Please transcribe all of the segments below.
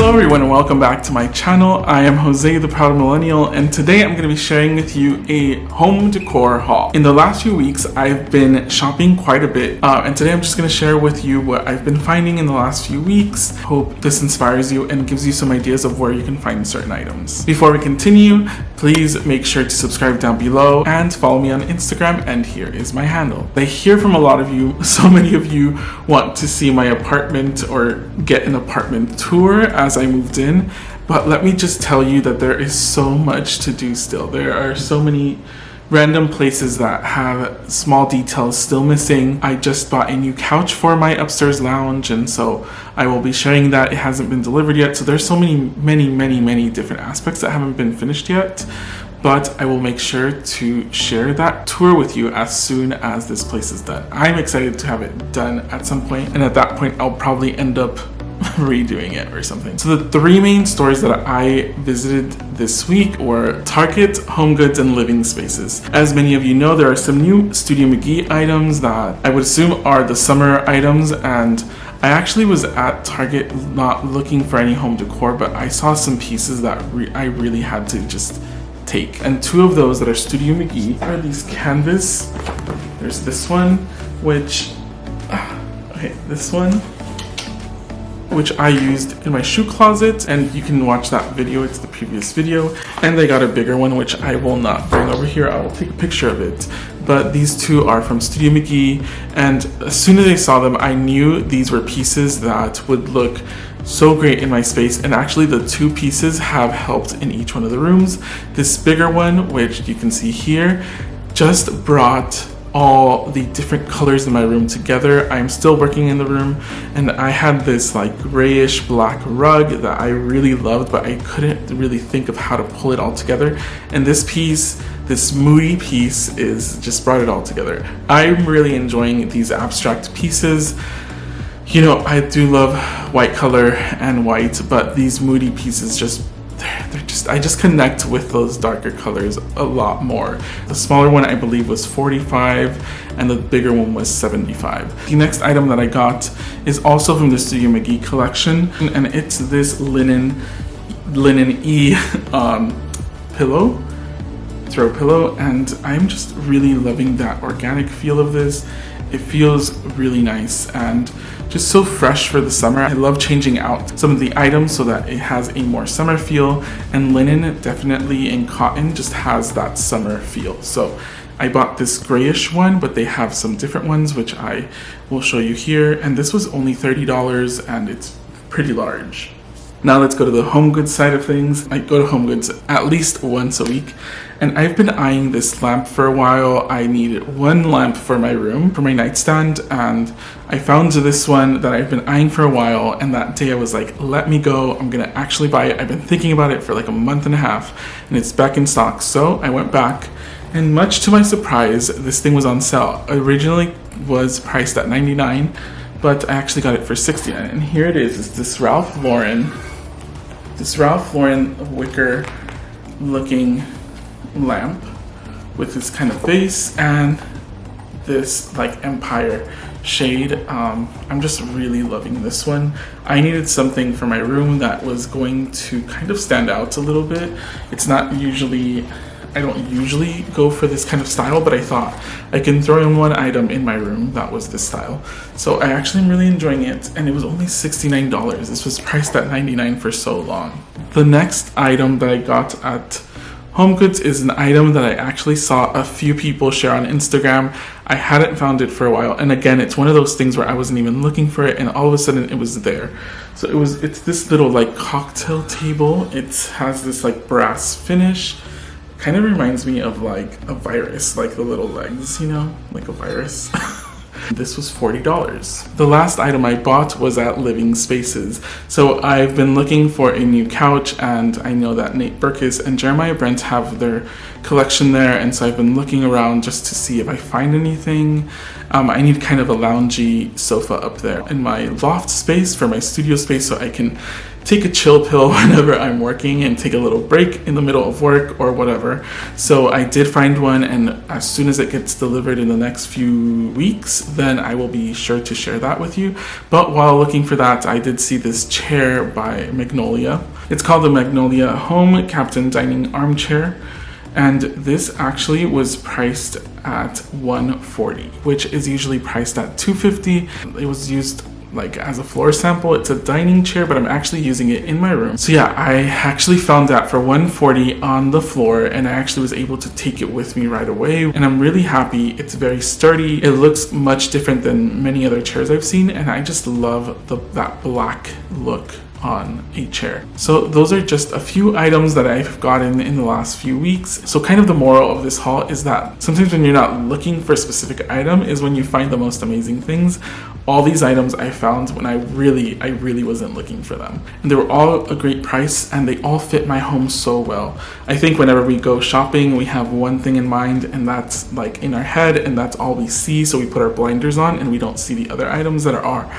Hello everyone and welcome back to my channel. I am Jose the Proud Millennial, and today I'm going to be sharing with you a home decor haul. In the last few weeks I've been shopping quite a bit, and today I'm just going to share with you what I've been finding in the last few weeks. Hope this inspires you and gives you some ideas of where you can find certain items. Before we continue, please make sure to subscribe down below and follow me on Instagram, and here is my handle. I hear from a lot of you, so many of you want to see my apartment or get an apartment tour as I moved in, but let me just tell you that there is so much to do still. There are so many random places that have small details still missing. I just bought a new couch for my upstairs lounge, and so I will be sharing that. It hasn't been delivered yet, so there's so many different aspects that haven't been finished yet, but I will make sure to share that tour with you as soon as this place is done. I'm excited to have it done at some point, and at that point I'll probably end up redoing it or something. So the three main stores that I visited this week were Target, HomeGoods, and Living Spaces. As many of you know, there are some new Studio Mcgee items that I would assume are the summer items, and I actually was at Target not looking for any home decor, but I saw some pieces that I really had to just take. And two of those that are Studio Mcgee are these canvas. There's this one, which which I used in my shoe closet, and you can watch that video, it's the previous video. And I got a bigger one, which I will not bring over here, I will take a picture of it. But these two are from Studio Mcgee, and as soon as I saw them, I knew these were pieces that would look so great in my space. And actually the two pieces have helped in each one of the rooms. This bigger one, which you can see here, just brought all the different colors in my room together. I'm still working in the room, and I had this like grayish black rug that I really loved, but I couldn't really think of how to pull it all together. And this piece, this moody piece, is just brought it all together. I'm really enjoying these abstract pieces. You know, I do love white color and white, but these moody pieces I just connect with those darker colors a lot more. The smaller one I believe was $45 and the bigger one was $75. The next item that I got is also from the Studio Mcgee collection, and it's this linen throw pillow, and I'm just really loving that organic feel of this. It feels really nice and just so fresh for the summer. I love changing out some of the items so that it has a more summer feel, and linen definitely in cotton just has that summer feel. So I bought this grayish one, but they have some different ones which I will show you here, and this was only $30 and it's pretty large. Now let's go to the HomeGoods side of things. I go to HomeGoods at least once a week, and I've been eyeing this lamp for a while. I needed one lamp for my room, for my nightstand, and I found this one that I've been eyeing for a while, and that day I was like, let me go, I'm gonna actually buy it. I've been thinking about it for like a month and a half, and it's back in stock. So I went back, and much to my surprise, this thing was on sale. Originally was priced at $99, but I actually got it for $69, and here it is. It's this Ralph Lauren wicker looking lamp with this kind of base and this like empire shade. I'm just really loving this one. I needed something for my room that was going to kind of stand out a little bit. I don't usually go for this kind of style, but I thought I can throw in one item in my room that was this style. So I actually am really enjoying it, and it was only $69. This was priced at $99 for so long. The next item that I got at HomeGoods is an item that I actually saw a few people share on Instagram. I hadn't found it for a while, and again, it's one of those things where I wasn't even looking for it, and all of a sudden it was there. So it's this little like cocktail table. It has this like brass finish. Kind of reminds me of like a virus, like the little legs, you know, like a virus. This was $40. The last item I bought was at Living Spaces. So I've been looking for a new couch, and I know that Nate Berkus and Jeremiah Brent have their collection there, and so I've been looking around just to see if I find anything. I need kind of a loungy sofa up there in my loft space for my studio space, so I can take a chill pill whenever I'm working and take a little break in the middle of work or whatever. So I did find one, and as soon as it gets delivered in the next few weeks, then I will be sure to share that with you. But while looking for that, I did see this chair by Magnolia. It's called the Magnolia Home Captain Dining Armchair. And this actually was priced at $140, which is usually priced at $250. It was used like as a floor sample. It's a dining chair, but I'm actually using it in my room. So yeah, I actually found that for $140 on the floor, and I actually was able to take it with me right away. And I'm really happy. It's very sturdy. It looks much different than many other chairs I've seen, and I just love that black look on a chair. So those are just a few items that I've gotten in the last few weeks. So kind of the moral of this haul is that sometimes when you're not looking for a specific item is when you find the most amazing things. All these items I found when I really wasn't looking for them. And they were all a great price, and they all fit my home so well. I think whenever we go shopping, we have one thing in mind, and that's like in our head, and that's all we see. So we put our blinders on and we don't see the other items that are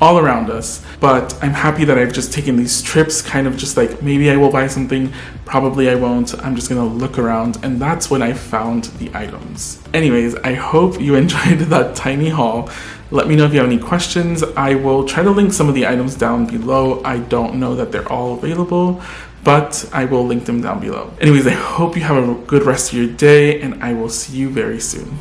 all around us. But I'm happy that I've just taken these trips, kind of just like, maybe I will buy something, probably I won't. I'm just gonna look around, and that's when I found the items. Anyways, I hope you enjoyed that tiny haul. Let me know if you have any questions. I will try to link some of the items down below. I don't know that they're all available, but I will link them down below. Anyways, I hope you have a good rest of your day, and I will see you very soon.